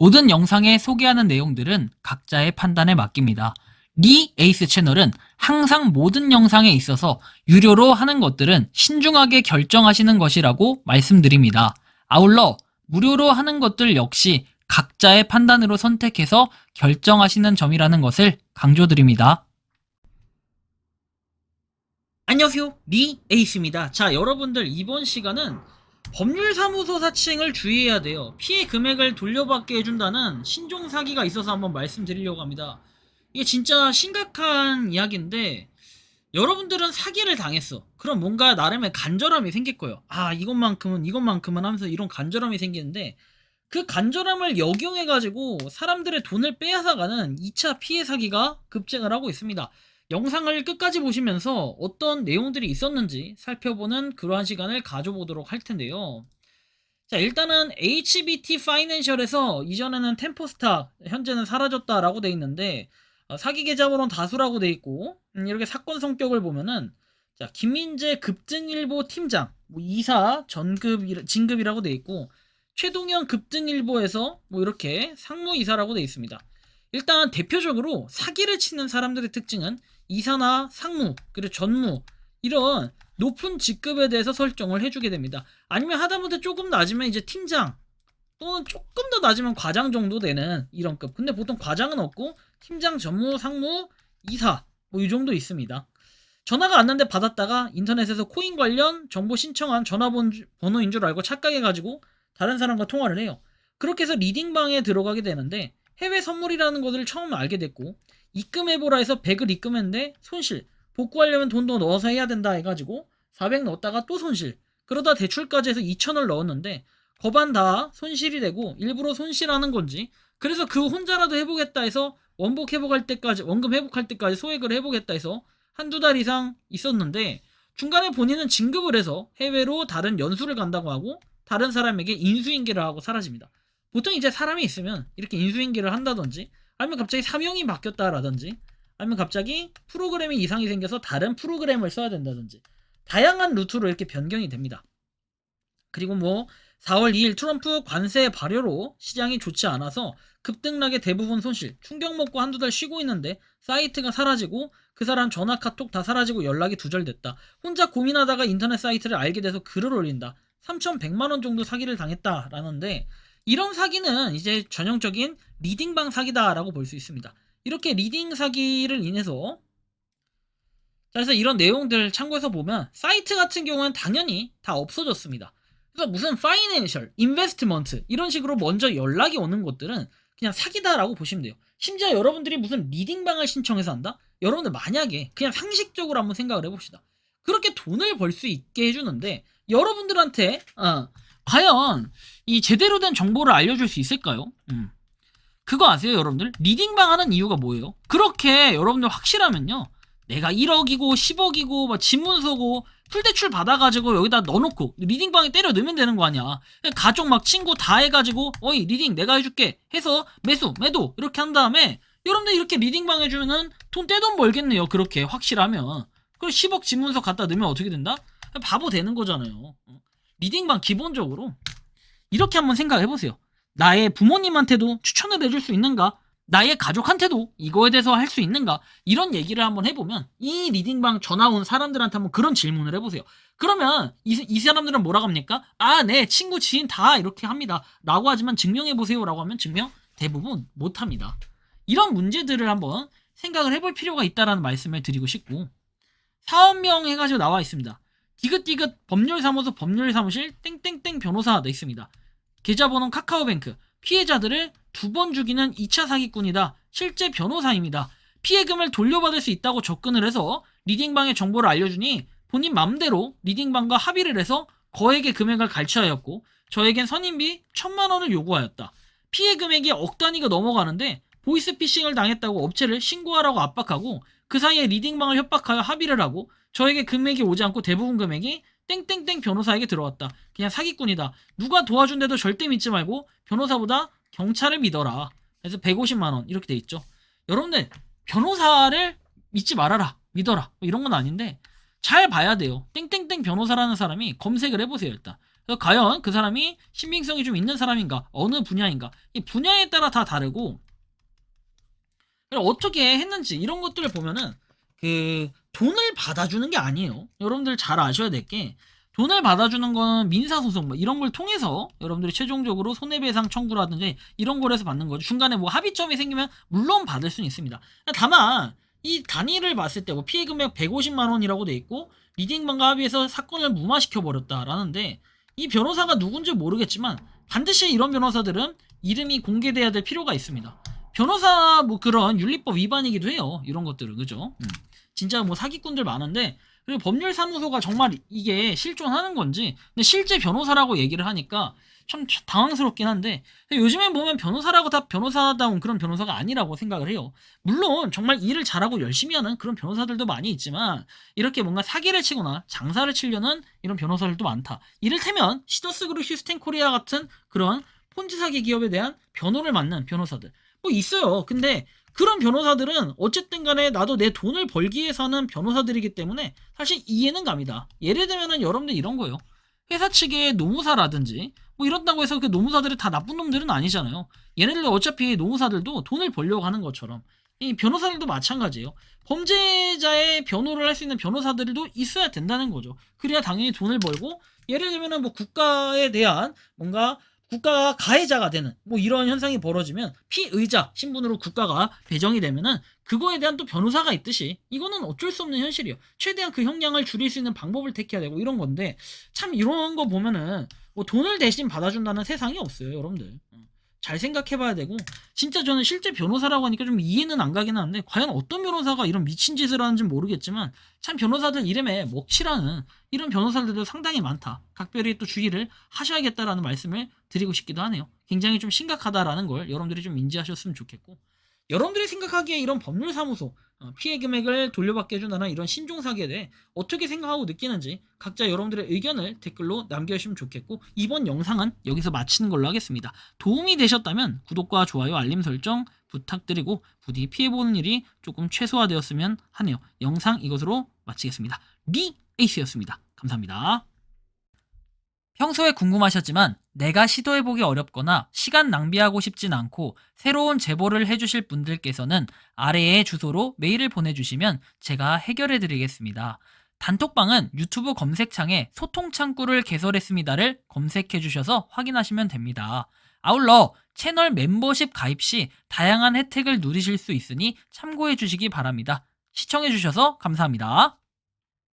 모든 영상에 소개하는 내용들은 각자의 판단에 맡깁니다. 리 에이스 채널은 항상 모든 영상에 있어서 유료로 하는 것들은 신중하게 결정하시는 것이라고 말씀드립니다. 아울러 무료로 하는 것들 역시 각자의 판단으로 선택해서 결정하시는 점이라는 것을 강조드립니다. 안녕하세요, 리 에이스입니다. 자, 여러분들 이번 시간은 법률사무소 사칭을 주의해야 돼요. 피해 금액을 돌려받게 해준다는 신종 사기가 있어서 한번 말씀드리려고 합니다. 이게 진짜 심각한 이야기인데, 여러분들은 사기를 당했어. 그럼 뭔가 나름의 간절함이 생길 거예요. 아, 이것만큼은 하면서 이런 간절함이 생기는데, 그 간절함을 역용해가지고 사람들의 돈을 빼앗아가는 2차 피해 사기가 급증을 하고 있습니다. 영상을 끝까지 보시면서 어떤 내용들이 있었는지 살펴보는 그러한 시간을 가져보도록 할 텐데요. 자, 일단은 HBT 파이낸셜에서 이전에는 템포스타, 현재는 사라졌다라고 돼 있는데, 사기 계좌번호는 다수라고 돼 있고, 이렇게 사건 성격을 보면은, 자, 김민재 급증일보 팀장, 이사 진급이라고 돼 있고, 최동현 급증일보에서 이렇게 상무이사라고 돼 있습니다. 일단 대표적으로 사기를 치는 사람들의 특징은 이사나 상무, 그리고 전무, 이런 높은 직급에 대해서 설정을 해주게 됩니다. 아니면 하다못해 조금 낮으면 이제 팀장, 또는 조금 더 낮으면 과장 정도 되는 이런 급. 근데 보통 과장은 없고 팀장, 전무, 상무, 이사 이 정도 있습니다. 전화가 왔는데 받았다가 인터넷에서 코인 관련 정보 신청한 전화번호인 줄 알고 착각해가지고 다른 사람과 통화를 해요. 그렇게 해서 리딩방에 들어가게 되는데, 해외 선물이라는 것을 처음 알게 됐고, 입금해보라 해서 100을 입금했는데 손실, 복구하려면 돈도 넣어서 해야 된다 해가지고 400 넣었다가 또 손실, 그러다 대출까지 해서 2000을 넣었는데 거반 다 손실이 되고, 일부러 손실하는 건지, 그래서 그 혼자라도 해보겠다 해서 원금 회복할 때까지 소액을 해보겠다 해서 한두 달 이상 있었는데, 중간에 본인은 진급을 해서 해외로 다른 연수를 간다고 하고 다른 사람에게 인수인계를 하고 사라집니다. 보통 이제 사람이 있으면 이렇게 인수인계를 한다든지, 아니면 갑자기 사명이 바뀌었다라든지, 아니면 갑자기 프로그램이 이상이 생겨서 다른 프로그램을 써야 된다든지, 다양한 루트로 이렇게 변경이 됩니다. 그리고 4월 2일 트럼프 관세 발효로 시장이 좋지 않아서 급등락의 대부분 손실, 충격 먹고 한두 달 쉬고 있는데 사이트가 사라지고 그 사람 전화 카톡 다 사라지고 연락이 두절됐다. 혼자 고민하다가 인터넷 사이트를 알게 돼서 글을 올린다. 3,100만원 정도 사기를 당했다라는데, 이런 사기는 이제 전형적인 리딩방 사기다라고 볼 수 있습니다. 이렇게 리딩 사기를 인해서, 그래서 이런 내용들 참고해서 보면 사이트 같은 경우는 당연히 다 없어졌습니다. 그래서 무슨 파이낸셜, 인베스트먼트 이런 식으로 먼저 연락이 오는 것들은 그냥 사기다라고 보시면 돼요. 심지어 여러분들이 무슨 리딩방을 신청해서 한다? 여러분들 만약에 그냥 상식적으로 한번 생각을 해봅시다. 그렇게 돈을 벌 수 있게 해주는데 여러분들한테 과연 이 제대로 된 정보를 알려줄 수 있을까요? 그거 아세요, 여러분들? 리딩방 하는 이유가 뭐예요? 그렇게 여러분들 확실하면요, 내가 1억이고 10억이고 지문서고 풀대출 받아가지고 여기다 넣어놓고 리딩방에 때려 넣으면 되는 거 아니야. 가족 친구 다 해가지고 어이 리딩 내가 해줄게 해서 매도 이렇게 한 다음에 여러분들 이렇게 리딩방 해주면은 떼돈 벌겠네요. 그렇게 확실하면. 그리고 10억 지문서 갖다 넣으면 어떻게 된다? 바보 되는 거잖아요. 리딩방 기본적으로 이렇게 한번 생각해보세요. 나의 부모님한테도 추천을 해줄 수 있는가? 나의 가족한테도 이거에 대해서 할 수 있는가? 이런 얘기를 한번 해보면, 이 리딩방 전화 온 사람들한테 한번 그런 질문을 해보세요. 그러면 이 사람들은 뭐라고 합니까? 네, 친구, 지인 다 이렇게 합니다 라고 하지만 증명해보세요 라고 하면 증명 대부분 못합니다. 이런 문제들을 한번 생각을 해볼 필요가 있다는 말씀을 드리고 싶고, 사업명 해가지고 나와 있습니다. 디귿디귿 법률사무소 법률사무실 땡땡땡 변호사 돼 있습니다. 계좌번호 카카오뱅크. 피해자들을 2번 죽이는 2차 사기꾼이다. 실제 변호사입니다. 피해금을 돌려받을 수 있다고 접근을 해서 리딩방의 정보를 알려주니 본인 맘대로 리딩방과 합의를 해서 거액의 금액을 갈취하였고, 저에겐 선임비 1,000만원을 요구하였다. 피해 금액이 억 단위가 넘어가는데 보이스피싱을 당했다고 업체를 신고하라고 압박하고, 그 사이에 리딩방을 협박하여 합의를 하고, 저에게 금액이 오지 않고 대부분 금액이 땡땡땡 변호사에게 들어왔다. 그냥 사기꾼이다. 누가 도와준데도 절대 믿지 말고 변호사보다 경찰을 믿어라. 그래서 150만원 이렇게 돼 있죠. 여러분들 변호사를 믿지 말아라, 믿어라 이런 건 아닌데 잘 봐야 돼요. 땡땡땡 변호사라는 사람이 검색을 해보세요. 일단 그래서 과연 그 사람이 신빙성이 좀 있는 사람인가, 어느 분야인가, 이 분야에 따라 다 다르고, 어떻게 했는지 이런 것들을 보면은 그 돈을 받아주는 게 아니에요. 여러분들 잘 아셔야 될 게, 돈을 받아주는 거는 민사소송 뭐 이런 걸 통해서 여러분들이 최종적으로 손해배상 청구라든지 이런 거에서 받는 거죠. 중간에 뭐 합의점이 생기면 물론 받을 수는 있습니다. 다만 이 단위를 봤을 때 뭐 피해 금액 150만 원이라고 돼 있고 리딩반과 합의해서 사건을 무마시켜 버렸다라는데, 이 변호사가 누군지 모르겠지만 반드시 이런 변호사들은 이름이 공개돼야 될 필요가 있습니다. 변호사 뭐 그런 윤리법 위반이기도 해요. 이런 것들은, 그죠? 진짜 뭐 사기꾼들 많은데, 그리고 법률사무소가 정말 이게 실존하는 건지, 근데 실제 변호사라고 얘기를 하니까 참 당황스럽긴 한데, 요즘에 보면 변호사라고 다 변호사다운 그런 변호사가 아니라고 생각을 해요. 물론 정말 일을 잘하고 열심히 하는 그런 변호사들도 많이 있지만, 이렇게 뭔가 사기를 치거나 장사를 치려는 이런 변호사들도 많다. 이를테면 시더스 그룹 시스템 코리아 같은 그런 폰지 사기 기업에 대한 변호를 맡는 변호사들 뭐 있어요. 근데 그런 변호사들은 어쨌든 간에 나도 내 돈을 벌기 위해서 하는 변호사들이기 때문에 사실 이해는 갑니다. 예를 들면은 여러분들 이런 거예요. 회사 측의 노무사라든지 뭐 이런다고 해서 그 노무사들이 다 나쁜 놈들은 아니잖아요. 얘네들 어차피 노무사들도 돈을 벌려고 하는 것처럼 이 변호사들도 마찬가지예요. 범죄자의 변호를 할 수 있는 변호사들도 있어야 된다는 거죠. 그래야 당연히 돈을 벌고, 예를 들면은 뭐 국가에 대한 뭔가 국가가 가해자가 되는 뭐 이런 현상이 벌어지면 피의자 신분으로 국가가 배정이 되면은 그거에 대한 또 변호사가 있듯이 이거는 어쩔 수 없는 현실이에요. 최대한 그 형량을 줄일 수 있는 방법을 택해야 되고 이런 건데, 참 이런 거 보면은 뭐 돈을 대신 받아준다는 세상이 없어요, 여러분들. 잘 생각해봐야 되고, 진짜 저는 실제 변호사라고 하니까 좀 이해는 안 가긴 하는데, 과연 어떤 변호사가 이런 미친 짓을 하는지는 모르겠지만 참 변호사들 이름에 먹칠하는 이런 변호사들도 상당히 많다. 각별히 또 주의를 하셔야겠다라는 말씀을 드리고 싶기도 하네요. 굉장히 좀 심각하다라는 걸 여러분들이 좀 인지하셨으면 좋겠고, 여러분들이 생각하기에 이런 법률사무소 피해 금액을 돌려받게 해준다는 이런 신종사기에 대해 어떻게 생각하고 느끼는지 각자 여러분들의 의견을 댓글로 남겨주시면 좋겠고, 이번 영상은 여기서 마치는 걸로 하겠습니다. 도움이 되셨다면 구독과 좋아요, 알림 설정 부탁드리고, 부디 피해보는 일이 조금 최소화되었으면 하네요. 영상 이것으로 마치겠습니다. 리 에이스였습니다. 감사합니다. 평소에 궁금하셨지만 내가 시도해보기 어렵거나 시간 낭비하고 싶진 않고 새로운 제보를 해주실 분들께서는 아래의 주소로 메일을 보내주시면 제가 해결해드리겠습니다. 단톡방은 유튜브 검색창에 소통창구를 개설했습니다를 검색해주셔서 확인하시면 됩니다. 아울러 채널 멤버십 가입 시 다양한 혜택을 누리실 수 있으니 참고해주시기 바랍니다. 시청해주셔서 감사합니다.